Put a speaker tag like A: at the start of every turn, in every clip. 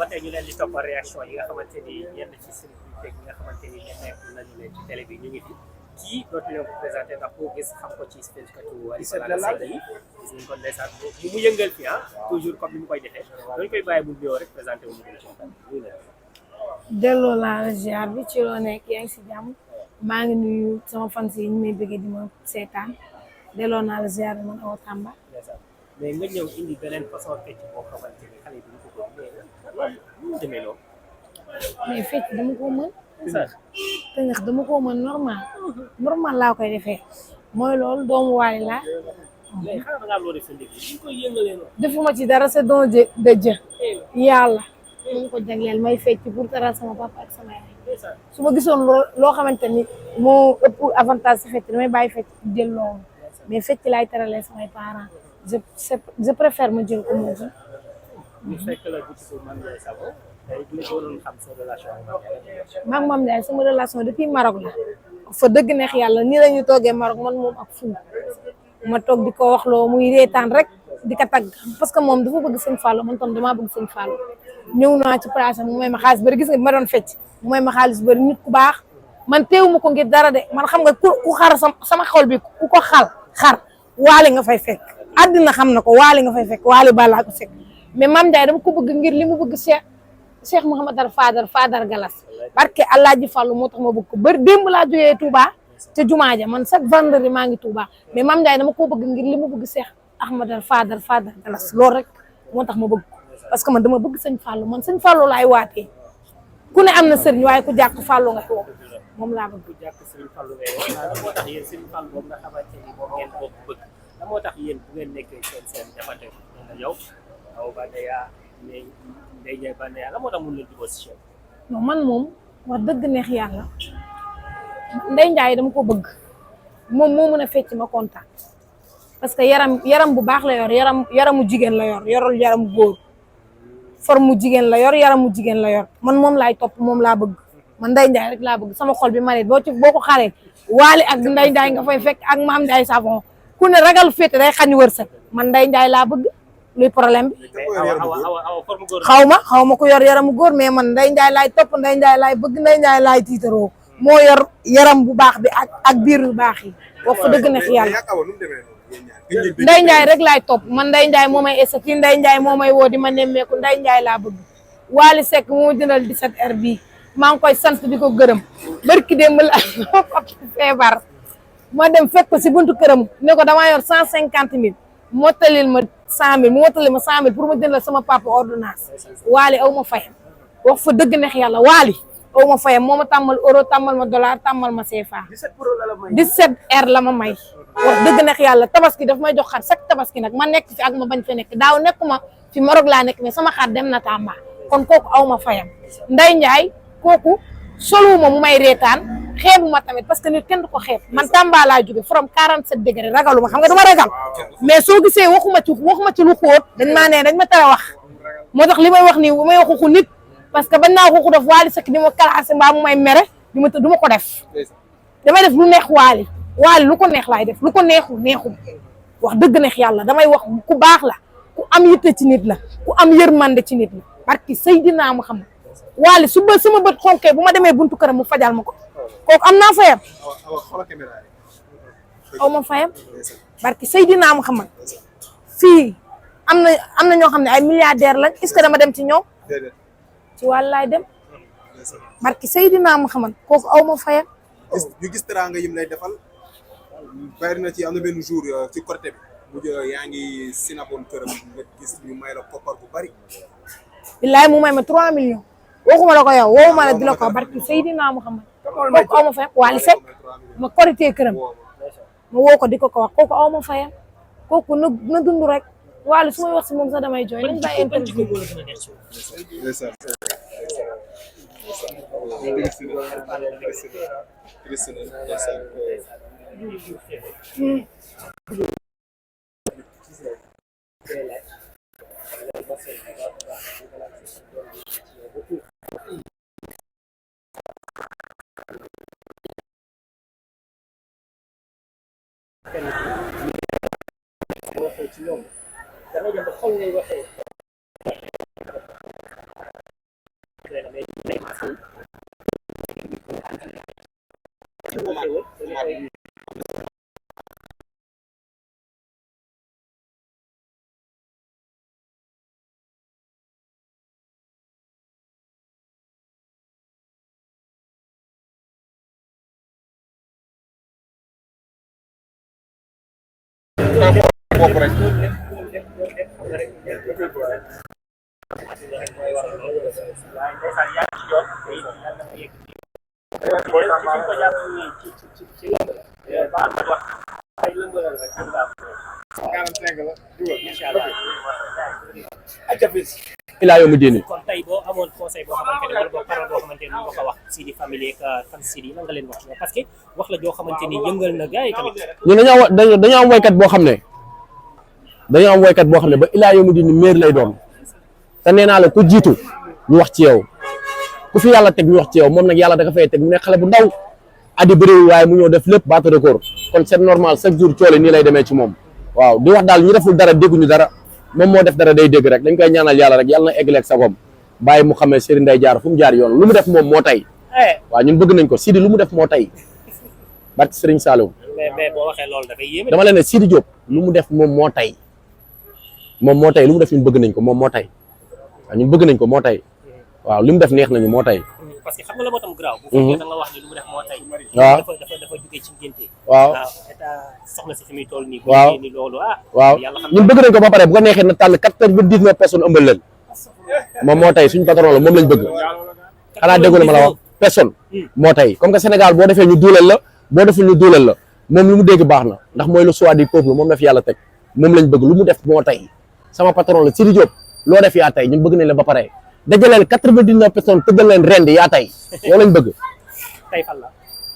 A: ba tey ñu leen di topp réaction yi nga xamante ni yenn ci célébrité yi nga xamante ni nekk nañu leen ci télé bi ñu ngi fi kii dootu leen ko présenté ndax koo gis xam ko ci spécifique Wally Ballago Seck yi gis nañ ko ndeysaan mu yëngal fi toujours comme ni mu koy defee dañ koy bàyyi mu nuyoo rek présenté wu mu gën ci waxtaan bi.
B: delloo laa la ziar bi ci loo nekk yaa ngi si jàmm maa ngi nuyu sama fans yi ñu may bëggee di ma seetaan delloo naa la ziar bi man Awa Tamba.
A: mais nga ñëw indi beneen façon fecc boo xamante ni xale bi ñu ko bëgg mais mu demee noonu.
B: mais fecc dama ko mën. te ndax dama ko mën normal laa koy defee mooy loolu doomu Wally laa.
A: mais xanaa da ngaa loo def sa ndékki ñu koy yëngalee noonu.
B: defuma ci dara c'est don de Dieu yàlla mu ko jagleel may fecc pour teral sama papa ak sama yaay. su ma gisoon loo xamante ni moo ëpp avantage si fecc damay bàyyi fecc jël loolu mais fecc laay teralee samay parents je préfère ma jël ko moo gën.
A: bu fekk la bu ci Mame Ndiaye Savon tey bu ñu doon xam sa relation ak
B: Mame Mame Ndiaye sama relation depuis Maroc la fa dëgg neex yàlla nii la ñu toogee Maroc man moom ak fu ma toog di ko wax loo muy reetaan rek di ko tagg parce que moom dafa bëgg sëñ Fallou man tam damaa bëgg sëñ Fallou ñëw naa ci place am mu may ma xaalis bëri gis nga bi ma doon fecc mu may ma xaalis bëri nit ku baax man teewuma ko ngir dara de man xam nga ku xar sama xol bi ku ko xar Wally nga fay fekk àddina xam na ko Wally nga fay fekk Wally Ballago Seck mais Mame Ndiaye dama ko bëgg ngir li mu bëgg Cheikh Mouhamadou Fadar Galas barke Alaaji Fallou moo tax ma bëgg ko bëri démb laa jógee Touba ca jumaa ja man chaque vendredi maa ngi Touba mais Mame Ndiaye dama ko bëgg ngir li mu bëgg Cheikh Ahmadou Fadar Galas loolu rek moo tax ma bëgg ko parce que man dama bëgg sëñ Fallou man sëñ Fallou laay waatee ku ne am na sëriñ waaye ku jàkk Fallou nga woo moom laa bëgg.
A: ku jàkk sëñ Fallou ngay wax lan moo tax yéen sëñ Fallou boobu nga xamante ni moom ngeen bokk bëgg lan moo tax yéen bu ngeen nekkee seen defante na yow Awa Bandeya Ndeye Ndiaye Bandeya lan moo tax mun leen jubóo si
B: non man moom wax dëgg neex yàlla Ndeye Ndiaye dama ko bëgg moom moo mën a fecc ma kontaan parce que yaram bu baax la yor yaramu jigéen la yorul yaramu góor forme jigéen la yaramu jigéen la yor man moom laay topp moom laa bëgg man Ndeye Ndiaye rek laa bëgg sama xol bi ma ne boo ko xaaree Wally ak Ndeye Ndiaye nga fay fekk ak Mame Ndiaye Savon ku ne ragal féete day xañ wërsëg man Ndeye Ndiaye laa bëgg luy problème bi. xaw ma ku yor yaramu góor mais man Ndeye Ndiaye laay topp Ndeye Ndiaye laay bëgg Ndeye Ndiaye laay tiitaroo moo yor yaram bu baax bi ak biir bu baax yi wax fa dëgg neex yàlla. Ndeye Ndiaye rek laay topp man Ndeye Ndiaye moo may esati Ndeye Ndiaye moo may woo di ma nemmeeku Ndeye Ndiaye laa bëgg Wally Seck moo jëndal 17R bii maa ngi koy sant di ko gërëm barki démb la feebar ma dem fekk ko si buntu këram ne ko damaa yor 150 000 mottalil ma 100 000 mu mottali ma 100 000 pour ma jëndal sama papa ordonnance Wally aw ma fayam wax fa dëgg neex yàlla Wally aw ma fayam moo ma tàmmal euro tàmmal ma dollar tàmmal ma CFA 17R la ma may wax dëgg neex yàlla tabaski daf may jox xar chaque tabaski nag ma nekk fi ak ma bañ fa nekk daaw nekkuma fi Maroc laa nekk mais sama xar dem na Tamba kon kooku aw ma fayam Ndeye Ndiaye kooku soluma mu may reetaan xeebuma tamit parce que nit kenn du ko xeeb man Tamba laa jóge from 47 degré ragaluma xam nga dama ragal mais soo gisee waxuma ci lu xóot dañ maa ne dañ ma tere wax moo tax li may wax nii may waxuxu nit parce que bañ naa waxuxu def Wally Seck di ma classé mbaa mu may mere du ma ko def damay def lu neex Wally lu ko neex laay def lu ko neexul wax dëgg neex yàlla damay wax ku baax la ku am yitte ci nit la ku am yërmande ci nit la barki Seydina Muhammad Wally su ba sama bët xonkee bu ma demee buntu këram mu fajal ma ko kooku am naa fayam aw ma fayam barki Seydina Muhammad fii am na ñoo xam ne ay milliardaire lañ est-ce que dama dem ci ñoom ci Wally laay dem barki Seydina Muhammad kooku aw ma fayam
C: ñu gis teraanga yim lay defal bari na ci am na benn jour ci côté bi yaa ngi sinaboon këram nga gis ñu may la koppar bu bari
B: billaay mu may ma 3 millions waxuma la ko yow woowu ma la di la ko barki Seydina Muhammad kooku aw ma fayam Wally Seck ma korité këram ma woo ko di ko wax kooku aw ma fayam kooku na dund rek Wally su may wax si moom sax damay jooy nañ bàyyi interview
A: ci ñoom da ngay dem ba xol ngay waxee
C: bopp rek.
D: ilaa yow mi diini.
A: kon tey boo amoon conseil boo xamante ne wala boo parole boo xamante ni nga ko wax Sidy famille ak fan Sidy lan nga leen wax parce que wax la joo xamante ni yëngal na gars yi tamit.
D: ñun dañoo am woykat boo xam ne ba ilaa yow mi diini meer lay doon te nee naa la ku jiitu ñu wax ci yow ku fi yàlla teg ñu wax ci yow moom nag yàlla da nga fay teg mu ne xale bu ndaw addi bëriwul waaye mu ñëw def lépp baatu record kon c'est normal chaque jour coole nii lay demee ci moom waaw di wax daal ñu deful dara dégguñu dara moom moo def dara day dégg rek dañ koy ñaanal yàlla rek yàlla na eggaleeg sa bopp bàyyi mu xamee Serigne Ndeye jaar fu mu jaar yoon lu mu def moom moo tay waaw ñun bëgg nañ ko Sidy lu mu def moo tay barke Serigne Saliou
A: mais boo waxee loolu dafay yéeme.
D: dama leen ne Sidy Diop lu mu def moom moo tay lu mu def ñun bëgg nañ ko moom moo tay waaw ñun bëgg nañ ko moo tay waaw li mu def neex nañu moo tay
A: parce que xam nga la moo tam garaaw. bu fekkee da nga wax ni lu mu def moo tay.
D: waaw
A: dafa jógee ci ngénte.
D: waaw
A: état soxna si fi muy toll nii.
D: waaw
A: ni loolu
D: waaw ñun bëgg nañ ko ba pare bu ko neexee na tànn 99 personnes ëmbal leen moom moo tay suñu patron la moom lañ bëgg xanaa déggoo ma la wax personne moo tay comme que Sénégal boo defee ñu duulal la boo deful ñu duulal la moom lu mu dégg baax na ndax mooy le choix du peuple moom la fi yàlla teg moom lañ bëgg lu mu def moo tay sama patron la Sidy Diop loo def yaa tay ñun bëgg nañ la ba pare dajaleel 99 personnes tëggal leen rendi yaa tay yow lañ bëgg
A: tey fan la.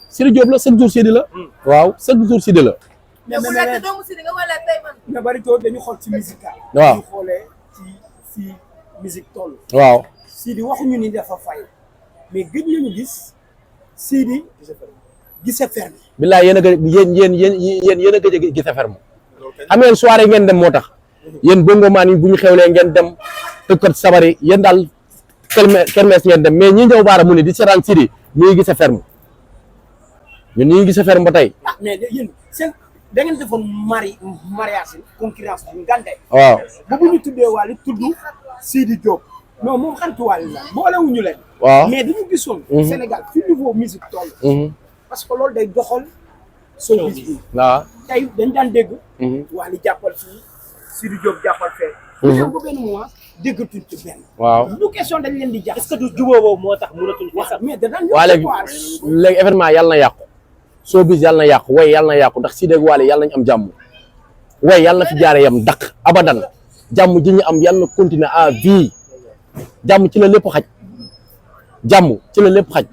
D: Sidy Diop la chaque jour Sidy la waaw chaque jour Sidy la
B: mais bu nekk doomu Sidy nga wala tey man.
E: mais bari too dañu xool ci musique
D: waaw
E: ñu xoolee ci musique toll.
D: waaw
E: Sidy waxuñu ni dafa fay mais gëj nañu gis Sidy gise ferme.
D: billaay yéen a gëj yéen a gëj a gis ferme xam ngeen soirée ngeen dem moo tax yéen bongo maan yi bu ñu xewlee ngeen dem tëkkat sabari yéen daal kermesse ngeen dem mais ñi ñëw baara mu ni di seetaan Sidy ñu ngi gise ferme ñun ñu ngi gise ferme ba tey
E: mais yéen seen da ngeen defoon mariage concurrence bu ngande.
D: waaw
E: ba bu ñu tuddee Wally tudd Sidy Diop non moom xaritu Wally la boolewuñu leen.
D: waaw
E: mais dañu gisoon. Sénégal fi niveau musique toll. parce que loolu day doxal showbiz bi.
D: waaw
E: tey dañ daan dégg. Wally jàppal fii Sidy Diop jàppal fee. bu dem ba benn moment déggatuñ ci benn.
D: waaw
E: du question dañ leen di jàpp.
A: est-ce que du jubóo boobu moo tax mënatuñ ko sax.
E: mais da daan
D: waa léegi événement yàlla na yàqu showbiz yàlla na yàqu way yàlla na yàqu ndax Sidy ak Wally yàlla nañu am jàmm way yàlla na fi jaare yam dakk abadan jàmm ji ñu am yàlla na continuer à vie jàmm ci la lépp xaj jàmm ci la lépp xaj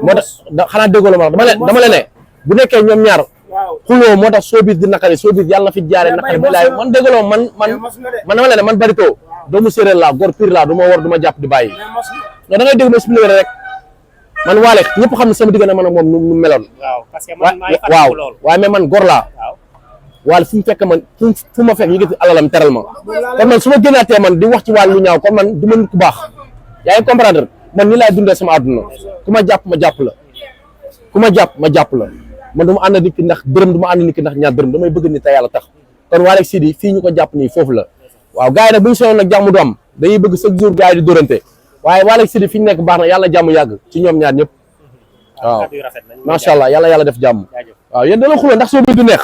D: moo tax xanaa déggoo la ma wax dama le ne bu nekkee ñoom ñaar xuloo moo tax showbiz di naqari showbiz yàlla na fi jaare naqari bilaay man déggoo man dama le ne man Barito doomu séeréer laa góor pire laa du ma war du ma jàpp di bàyyi non da ngay dégg ma expliqué rek man Wally ñëpp xam ne sama diggante man ak moom nu meloon
A: waaw parce que man maay
D: waaw
A: fàttaliku loolu.
D: waaye mais man góor laa Wally fu mu fekk man fu ma fekk yëkkati alalam teral ma kon man su ma génnaatee man di wax ci Wally lu ñaaw kon man du ma nit ku baax yaa ngi comprendre man ni laay dundee sama àdduna ku ma jàpp ma jàpp la ku ma jàpp ma jàpp la man du ma ànd nit ki ndax dërëm du ma ànd nit ki ndax ñaar dërëm damay bëgg nit te yàlla tax kon Wally ak Sidy fii ñu ko jàpp nii foofu la waaw gars yi nag bu ñu sonoon nag jàmm du am dañuy bëgg chaque jour gars yi di dóorante waaye Wally ak Sidy fi ñu nekk baax na yàlla jàmm yàgg ci ñoom ñaar ñëpp waaw macha allah yàlla def jàmm waaw yéen dana xuloo ndax soo bi du neex